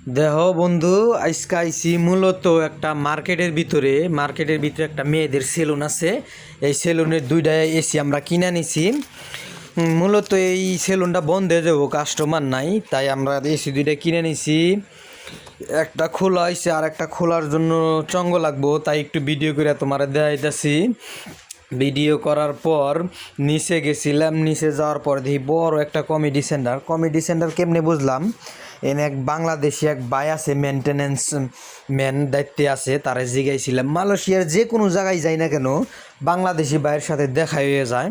দেহ বন্ধু, আজকে আইসি মূলত একটা মার্কেটের ভিতরে একটা মেয়েদের সেলুন আছে। এই সেলুনের দুইটা এসি আমরা কিনে নিছি। মূলত এই সেলুনটা বন্ধ হয়ে যাবো, কাস্টমার নাই, তাই আমরা এসি দুইটা কিনে নিছি। একটা খোলা হয়েছে আর একটা খোলার জন্য চঙ্গ লাগবো, তাই একটু ভিডিও করে তোমার দেখাইতেছি। ভিডিও করার পর নিচে গেছিলাম, নিচে যাওয়ার পর দেখি বড় একটা কমেডি সেন্টার কেমনে বুঝলাম। এনে এক বাংলাদেশি এক ভাই আছে, মেনটেনেন্স ম্যান দায়িত্বে আছে, তারা জিগাইছিলাম। মালয়েশিয়ার যে কোনো জায়গায় যাই না কেন বাংলাদেশি ভাইয়ের সাথে দেখা হয়ে যায়।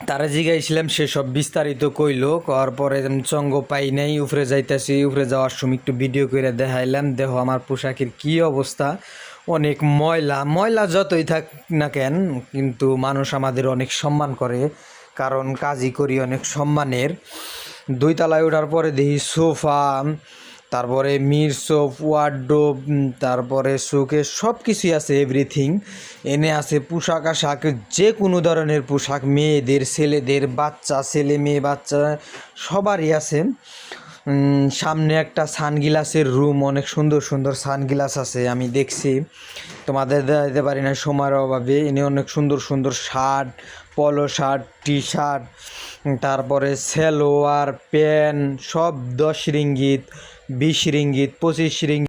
তারা জিগাইছিলাম, সে সব বিস্তারিত কইলো। করার পরে চঙ্গ পাই নাই, উপরে যাইতেছি। উপরে যাওয়ার সময় একটু ভিডিও করে দেখাইলাম। দেখো আমার পোশাকের কি অবস্থা, অনেক ময়লা যতই থাক না কেন, কিন্তু মানুষ আমাদের অনেক সম্মান করে, কারণ কাজই করি অনেক সম্মানের। 2 তলায় ওঠার পরে দেখি সোফা, তারপরে মিরসোফ, ওয়ার্ডরোব, তারপরে শোকেস, সব কিছুই আছে, এভরিথিং। এনে আছে পোশাক আশাক, যে কোনো ধরনের পোশাক, মেয়েদের, ছেলেদের, বাচ্চা, ছেলে মেয়ে বাচ্চা সবারই আছে। সামনে একটা সানগ্লাসের রুম, অনেক সুন্দর সুন্দর সানগ্লাস আছে, আমি দেখছি। তোমাদের দেখাতে পারি না সময়ের অভাবে। এনে অনেক সুন্দর সুন্দর শার্ট, পলো শার্ট, টি শার্ট, তারপরে সালোয়ার, প্যান্ট, সব 10 রিঙ্গিত, 20 রিঙ্গিত, 25 রিঙ্গিত।